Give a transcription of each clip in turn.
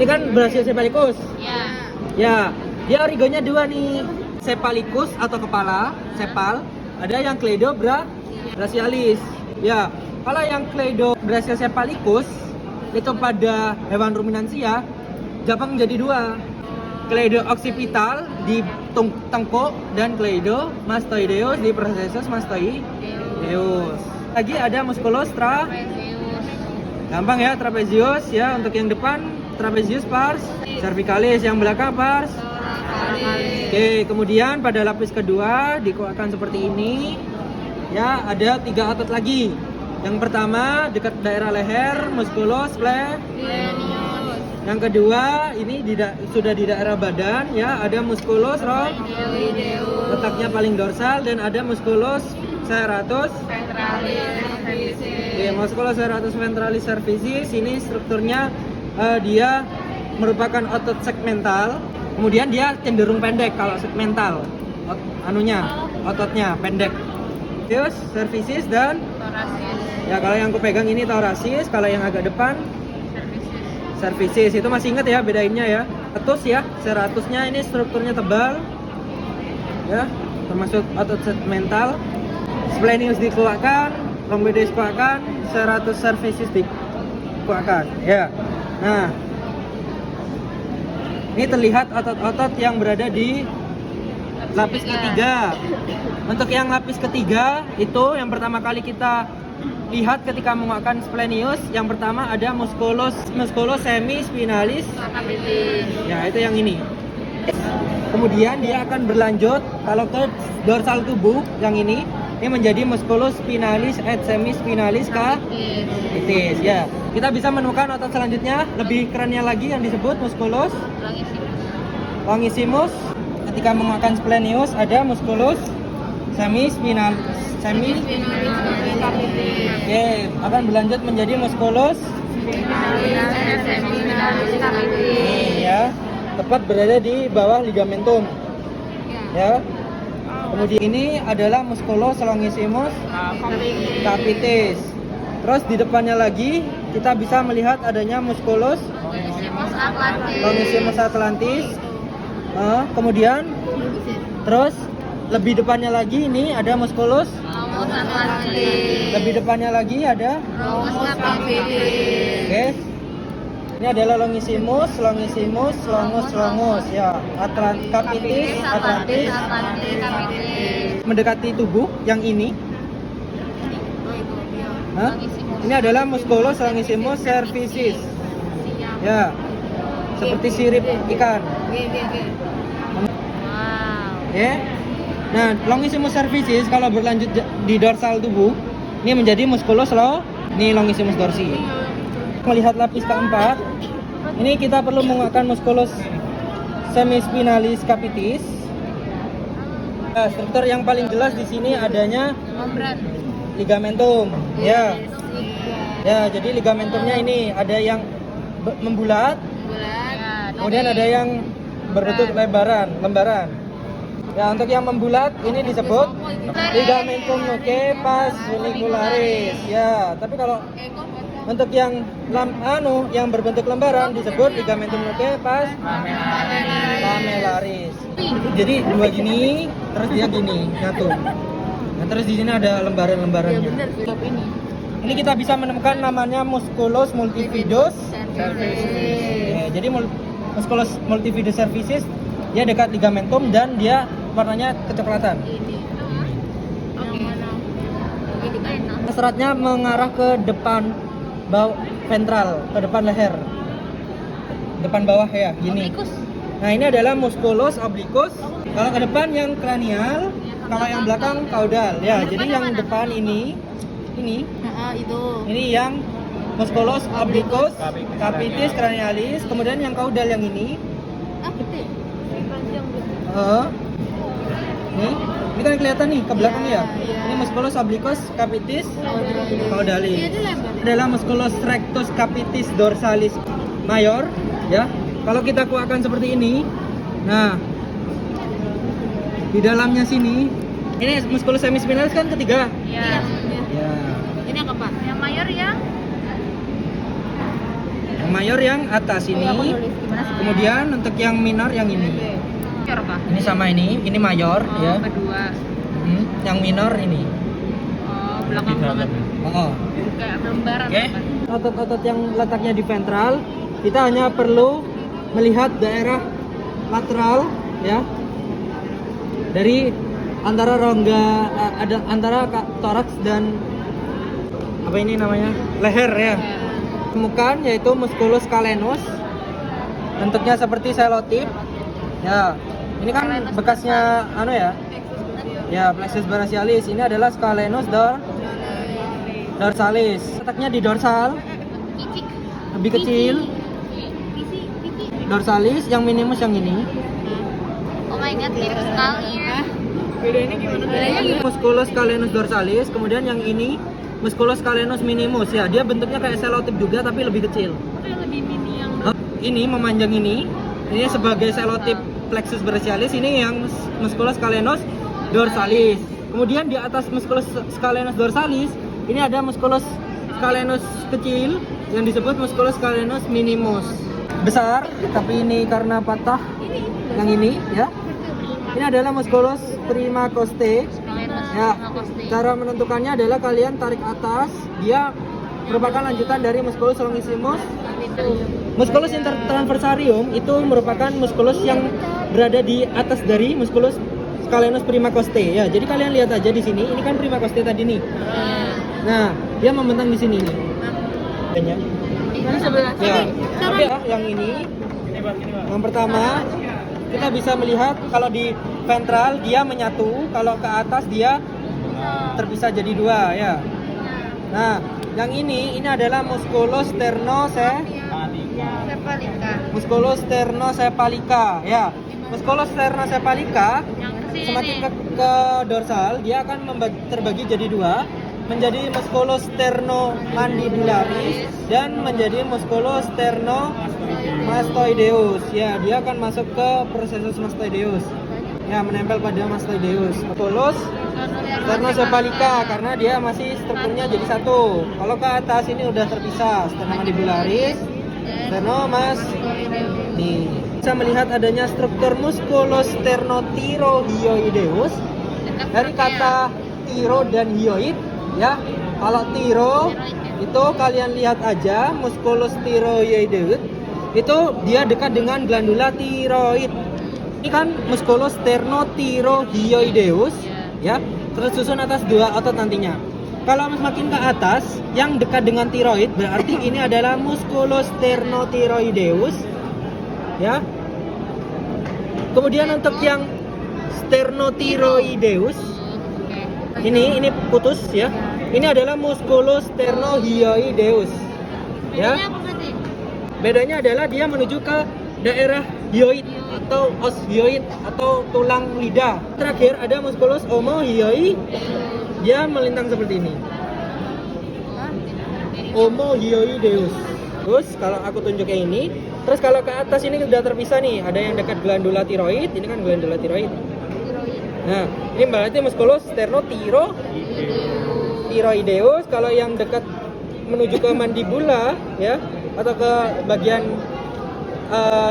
Ini kan brachiocephalicus. Ya. Ya, dia origonya dua nih. Cephalikus atau kepala, cepal. Ada yang brachialis. Ya, kalau yang brachiocephalicus itu pada hewan ruminansia, Jepang jadi dua. Occipital di tengkuk dan mastoideus di processus mastoideus. Lagi ada musculus gampang ya, trapezius ya, untuk yang depan trapezius pars cervicalis, yang belakang pars. Oke, kemudian pada lapis kedua dikuatkan seperti ini. Ya, ada 3 otot lagi. Yang pertama dekat daerah leher, musculus splenius. Yang kedua ini sudah di daerah badan ya, ada musculus rhomboideus, letaknya paling dorsal, dan ada musculus serratus ventralis. Oke, musculus serratus ventralis cervicis ini strukturnya dia merupakan otot segmental. Kemudian dia cenderung pendek kalau segmental. Ototnya pendek. Terus cervicis dan thoracis. Ya, kalau yang aku pegang ini thoracis, kalau yang agak depan cervicis. Itu masih ingat ya bedainnya ya. Serratusnya ini strukturnya tebal. Ya, termasuk otot segmental. Splenius dikeluarkan, rhomboideus dikeluarkan, serratus cervicis dikeluarkan. Ya. Nah, ini terlihat otot-otot yang berada di lapis ketiga. Untuk yang lapis ketiga itu yang pertama kali kita lihat ketika menguatkan splenius, yang pertama ada musculus semispinalis. Ya, itu yang ini. Kemudian dia akan berlanjut kalau ke dorsal tubuh yang ini menjadi musculus spinalis et semispinalis capitis. Ya, kita bisa menemukan otot selanjutnya lebih kerennya lagi yang disebut musculus longissimus. Ketika menguatkan splenius ada musculus semispinalis. Oke, akan berlanjut menjadi musculus ini ya, tepat berada di bawah ligamentum. Ya. Kemudian ini adalah musculus longissimus capitis. Terus di depannya lagi kita bisa melihat adanya musculus longissimus atlantis. Kemudian terus lebih depannya lagi ini ada musculus atlantis. Lebih depannya lagi ada oke. Ini adalah longissimus longus ya. Capitis atlantis. Mendekati tubuh yang ini. Ini adalah musculus longissimus cervicis. Ya. Seperti sirip ikan. Ya. Nah, longissimus cervicis kalau berlanjut di dorsal tubuh, ini menjadi musculus longissimus dorsi. Melihat lapis keempat, ini kita perlu menguatkan musculus semispinalis capitis. Nah, struktur yang paling jelas di sini adanya ligamentum. Ya. Ya, jadi ligamentumnya ini ada yang membulat, kemudian ada yang berbentuk lembaran. Ya, untuk yang membulat ini disebut ligamentum nuchae pars unicularis. Ya, tapi kalau untuk yang yang berbentuk lembaran disebut ligamentum nuchae pars lamellaris. Jadi dua gini, terus dia gini, nyatu. Nah, terus di sini ada lembaran-lembarannya. Ini kita bisa menemukan namanya musculus multifidus cervicis. Ya, jadi musculus multifidus cervicis dia dekat ligamentum dan dia warnanya kecoklatan. Seratnya mengarah ke depan ventral, ke depan leher, depan bawah ya, gini. Nah, ini adalah musculus obliquus. Kalau ke depan yang kranial, kalau yang belakang caudal. Ya, jadi yang depan ini yang musculus obliquus capitis cranialis. Kemudian yang caudal yang ini. Ini kan kelihatan nih ke belakang ya. Ini musculus obliquus capitis caudalis. Adalah musculus rectus capitis dorsalis mayor ya. Kalau kita kuatkan seperti ini, nah di dalamnya sini, ini musculus semispinalis kan ketiga. Iya. Ya. Ini yang keempat. Yang mayor yang mayor yang atas ini. Kemudian untuk yang minor yang ini. Ini sama ini mayor ya. Kedua. Yang minor ini. Oh, belakang banget. Oh. Kayak lembaran. Oke. Otot-otot yang letaknya di ventral, kita hanya perlu melihat daerah lateral ya. Dari antara rongga antara toraks dan apa ini namanya? Leher ya. Temukan yaitu musculus calenus. Bentuknya seperti selotip. Ya. Ini kan bekasnya anu ya. Ya, plexus brachialis. Ini adalah calenus dorsalis. Letaknya di dorsal. Lebih kecil. Dorsalis, yang minimus yang ini. Oh my god, mirip sekali ya. Bedanya gimana? Musculus calenus dorsalis, kemudian yang ini musculus calenus minimus ya. Dia bentuknya kayak selotip juga tapi lebih kecil. Lebih mini yang Ini memanjang ini. Ini sebagai selotip plexus brachialis, ini yang musculus calenus dorsalis. Kemudian di atas musculus calenus dorsalis, ini ada musculus calenus kecil yang disebut musculus calenus minimus. Besar, tapi ini karena patah. Yang ini ya. Ini adalah musculus prima costae. Ya. Cara menentukannya adalah kalian tarik atas, dia merupakan lanjutan dari musculus longissimus. Musculus intertransversarium itu merupakan musculus yang berada di atas dari musculus calenus prima costae. Ya, jadi kalian lihat aja di sini. Ini kan prima costae tadi nih. Nah, dia membentang di sini nih. Yang sebelah. Ya, tapi yang ini, yang pertama kita bisa melihat kalau di ventral dia menyatu, kalau ke atas dia terpisah jadi dua ya. Nah, yang ini adalah musculus musculus sternocephalika ya. Musculus sternocephalika semakin ke dorsal dia akan terbagi jadi dua, menjadi musculus sternomandibularis dan menjadi musculus sternomastoideus ya. Dia akan masuk ke processus mastoideus ya, menempel pada mastoideus. Musculus sternocephalika karena dia masih strukturnya jadi satu. Kalau ke atas ini udah terpisah, sternomandibularis, sternomastoideus. Nih, bisa melihat adanya struktur musculus sternotirohyoideus dari kata tiro dan hyoid ya. Kalau tiro itu kalian lihat aja, musculus tiroideus itu dia dekat dengan glandula tiroid. Ini kan musculus sternotirohyoideus ya, tersusun atas dua otot nantinya. Kalau semakin ke atas yang dekat dengan tiroid berarti ini adalah musculus sternotiroideus ya. Kemudian untuk yang sternotiroideus ini putus ya. Ini adalah musculus sternohyoideus ya. Bedanya adalah dia menuju ke daerah hyoid atau os hyoid atau tulang lidah. Terakhir ada musculus omohyoid, dia melintang seperti ini. Omohyoideus. Terus kalau aku tunjuk kayak ini, terus kalau ke atas ini sudah terpisah nih, ada yang dekat glandula tiroid, ini kan glandula tiroid. Nah, ini berarti musculus sternotiroideus. Kalau yang dekat menuju ke mandibula ya, atau ke bagian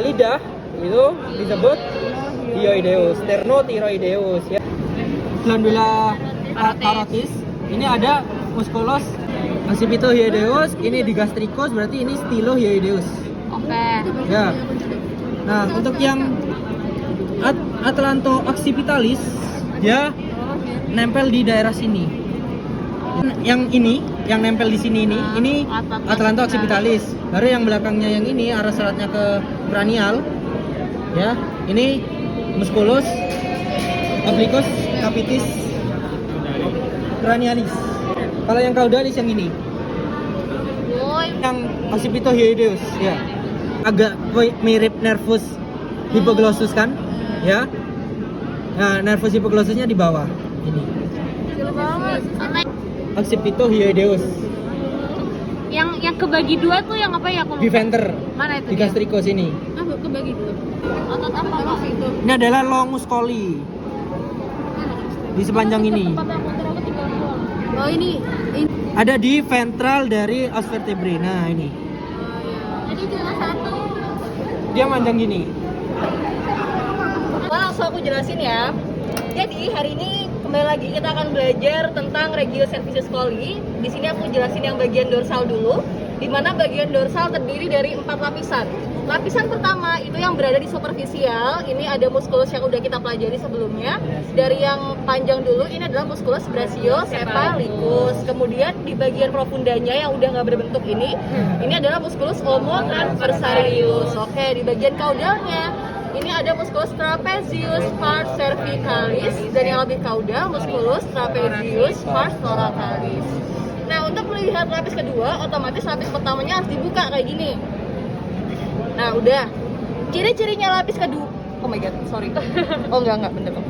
lidah itu disebut hyoideus, sternotiroideus ya. Glandula parotis, ini ada musculus occipitohyoideus, ini di gastricus berarti ini stylohyoideus. Oke. Ya. Nah, untuk yang atlanto occipitalis dia nempel di daerah sini. Yang ini, yang nempel di sini ini atlanto occipitalis. Baru yang belakangnya yang ini arah selatnya ke cranial. Ya, ini musculus obliquus capitis cranialis. Kalau yang caudalis yang ini. Yang occipitohyoideus ya. Agak mirip nervus hypoglossus kan? Ya. Nah, nervus hypoglossusnya di bawah. Ini. Occipitohyoideus. Yang kebagi dua tuh yang apa ya? Biventer. Mana itu? Di gastricus ini. Kebagi dua. Otot apa itu? Ini adalah longus colli. Di sepanjang ini. Oh ini ada di ventral dari os vertebrae. Nah, ini. lagi cuma satu. Dia manjang gini. Langsung aku jelasin ya. Jadi hari ini kembali lagi kita akan belajar tentang Regio Services Coli. Di sini aku jelasin yang bagian dorsal dulu, di mana bagian dorsal terdiri dari 4 lapisan. Lapisan pertama itu yang berada di superficial. Ini ada musculus yang udah kita pelajari sebelumnya. Dari yang panjang dulu ini adalah musculus brachiocephalicus. Kemudian di bagian profundanya yang udah nggak berbentuk ini adalah musculus omotransversarius. Oke, di bagian caudalnya ini ada musculus trapezius pars cervicalis, dan yang lebih caudal musculus trapezius pars thoracalis. Nah, untuk melihat lapis kedua, otomatis lapis pertamanya harus dibuka kayak gini. Nah, udah. Ciri-cirinya lapis kedua. Oh my god, sorry. Oh enggak, bener kok.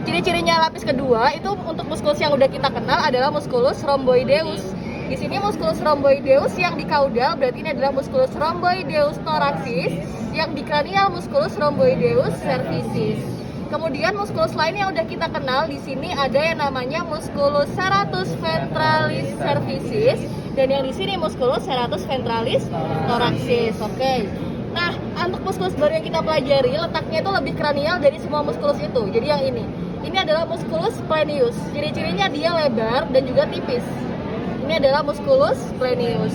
Ciri-cirinya lapis kedua itu untuk musculus yang udah kita kenal adalah musculus rhomboideus. Di sini musculus rhomboideus yang di caudal berarti ini adalah musculus rhomboideus thoracis, yang di cranial musculus rhomboideus cervicis. Kemudian musculus lain yang udah kita kenal di sini ada yang namanya musculus serratus ventralis cervicis, dan yang di sini musculus serratus ventralis thoracis. Oke. Nah, untuk musculus baru yang kita pelajari letaknya itu lebih kranial dari semua musculus itu. Jadi yang ini adalah musculus splenius. Ciri-cirinya dia lebar dan juga tipis. Ini adalah musculus splenius.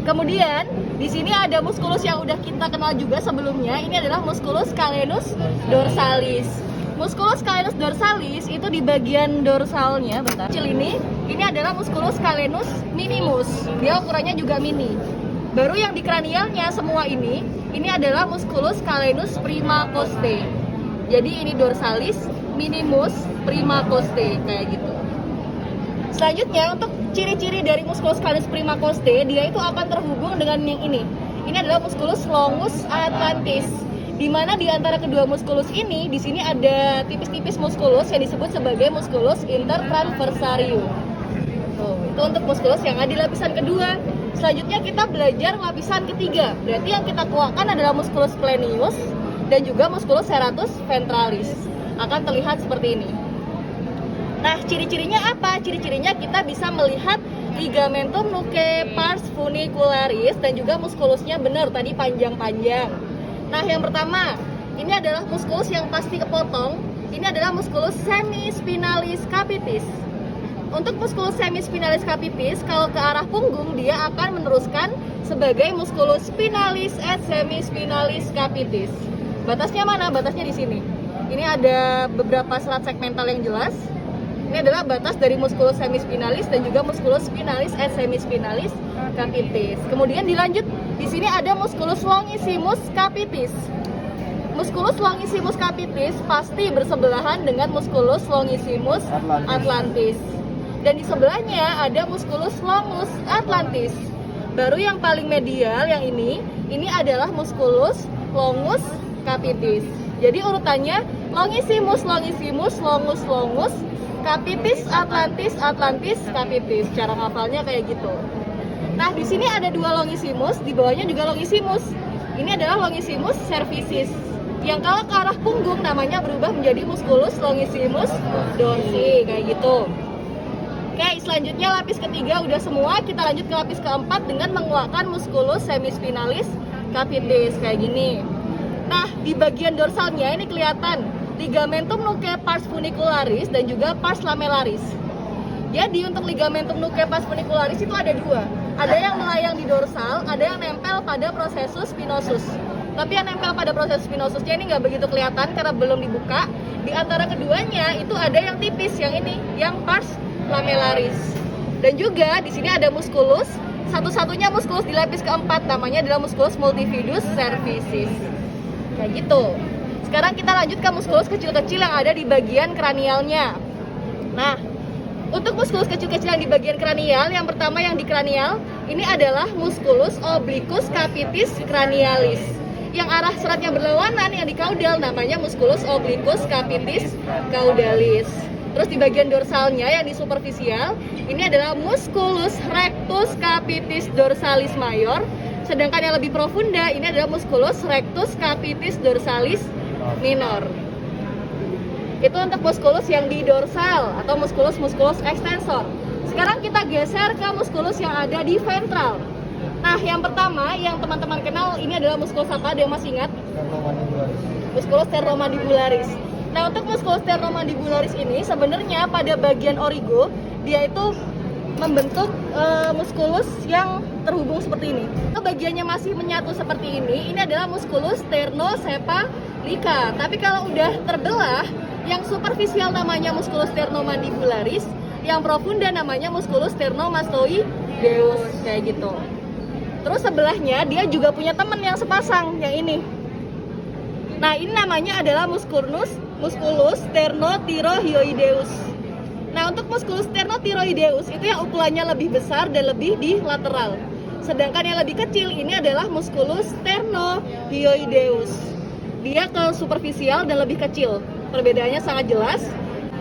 Kemudian di sini ada musculus yang udah kita kenal juga sebelumnya. Ini adalah musculus calenus dorsalis. Musculus calenus dorsalis itu di bagian dorsalnya, bentar. Kecil ini adalah musculus calenus minimus. Dia ukurannya juga mini. Baru yang di kranialnya semua ini adalah musculus calenus prima costae. Jadi ini dorsalis, minimus, prima costae kayak gitu. Selanjutnya untuk ciri-ciri dari musculus calenus prima costae, dia itu akan terhubung dengan yang ini. Ini adalah musculus longus atlantis. Di mana di antara kedua musculus ini, di sini ada tipis-tipis musculus yang disebut sebagai musculus intertransversarium. Itu untuk musculus yang ada di lapisan kedua. Selanjutnya kita belajar lapisan ketiga. Berarti yang kita kuatkan adalah musculus splenius dan juga musculus serratus ventralis. Akan terlihat seperti ini. Nah, ciri-cirinya apa? Ciri-cirinya kita bisa melihat ligamentum nuchae pars funicularis dan juga muskulusnya benar tadi panjang-panjang. Nah, yang pertama, ini adalah muskulus yang pasti kepotong. Ini adalah musculus semispinalis capitis. Untuk musculus semispinalis capitis, kalau ke arah punggung dia akan meneruskan sebagai musculus spinalis et semispinalis capitis. Batasnya mana? Batasnya di sini. Ini ada beberapa serat segmental yang jelas. Ini adalah batas dari musculus semispinalis dan juga musculus spinalis et semispinalis capitis. Kemudian dilanjut, di sini ada musculus longissimus capitis. Musculus longissimus capitis pasti bersebelahan dengan musculus longissimus atlantis. Dan di sebelahnya ada musculus longus atlantis. Baru yang paling medial yang ini adalah musculus longus capitis. Jadi urutannya longissimus, longissimus, longus, longus, capitis, atlantis, atlantis, capitis. Cara ngafalnya kayak gitu. Nah, di sini ada dua longissimus, di bawahnya juga longissimus. Ini adalah longissimus cervicis. Yang kalau ke arah punggung namanya berubah menjadi musculus longissimus dorsi kayak gitu. Oke, selanjutnya lapis ketiga udah semua. Kita lanjut ke lapis keempat dengan menguatkan musculus semispinalis capitis kayak gini. Nah, di bagian dorsalnya ini kelihatan ligamentum nuchae pars funicularis dan juga pars lamellaris. Jadi untuk ligamentum nuchae pars funicularis itu ada dua. Ada yang melayang di dorsal, ada yang nempel pada processus spinosus. Tapi yang nempel pada processus spinosusnya ini nggak begitu kelihatan karena belum dibuka. Di antara keduanya itu ada yang tipis, yang ini, yang pars lamellaris. Dan juga di sini ada musculus, satu-satunya musculus di lapis keempat, namanya adalah musculus multifidus cervicis. Kayak gitu. Sekarang kita lanjut ke musculus kecil-kecil yang ada di bagian kranialnya. Nah, untuk musculus kecil-kecil yang di bagian kranial, yang pertama yang di kranial, ini adalah musculus obliquus capitis cranialis. Yang arah seratnya berlawanan yang di caudal namanya musculus obliquus capitis caudalis. Terus di bagian dorsalnya yang di superficial, ini adalah musculus rectus capitis dorsalis mayor. Sedangkan yang lebih profunda, ini adalah musculus rectus capitis dorsalis minor. Itu untuk musculus yang di dorsal atau musculus extensor. Sekarang kita geser ke muskulus yang ada di ventral. Nah, yang pertama yang teman-teman kenal ini adalah muskulus apa? Ada yang masih ingat? Muskulus sternomandibularis. Nah, untuk muskulus sternomandibularis ini sebenarnya pada bagian origo dia itu membentuk muskulus yang terhubung seperti ini. Bagiannya masih menyatu seperti ini adalah muskulus sternosepalika. Tapi kalau udah terbelah, yang superficial namanya muskulus sternomandibularis, yang profunda namanya muskulus sternomastoideus, kayak gitu. Terus sebelahnya dia juga punya teman yang sepasang, yang ini. Nah, ini namanya adalah muskulus sternotirohioideus. Nah, untuk muskulus sternotiroideus itu yang ukurannya lebih besar dan lebih di lateral. Sedangkan yang lebih kecil ini adalah muskulus sternohioideus. Dia ke superficial dan lebih kecil. Perbedaannya sangat jelas.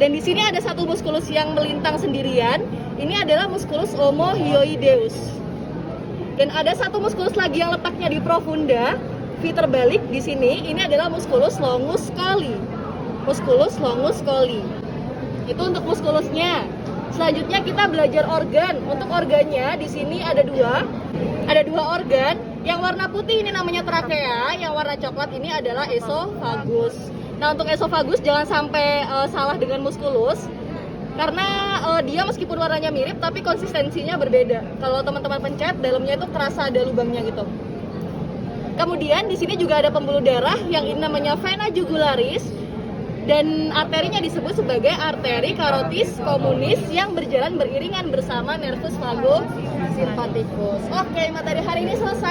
Dan di sini ada satu muskulus yang melintang sendirian. Ini adalah muskulus omohioideus. Dan ada satu muskulus lagi yang letaknya di profunda, V terbalik di sini. Ini adalah muskulus longus coli. Muskulus longus coli. Itu untuk muskulusnya. Selanjutnya kita belajar organ. Untuk organnya di sini ada dua organ. Yang warna putih ini namanya trakea, yang warna coklat ini adalah esofagus. Nah, untuk esofagus jangan sampai salah dengan muskulus, karena dia meskipun warnanya mirip tapi konsistensinya berbeda. Kalau teman-teman pencet, dalamnya itu terasa ada lubangnya gitu. Kemudian di sini juga ada pembuluh darah yang ini namanya vena jugularis, dan arterinya disebut sebagai arteri karotis communis yang berjalan beriringan bersama nervus vago sympathicus. Oke, materi hari ini selesai.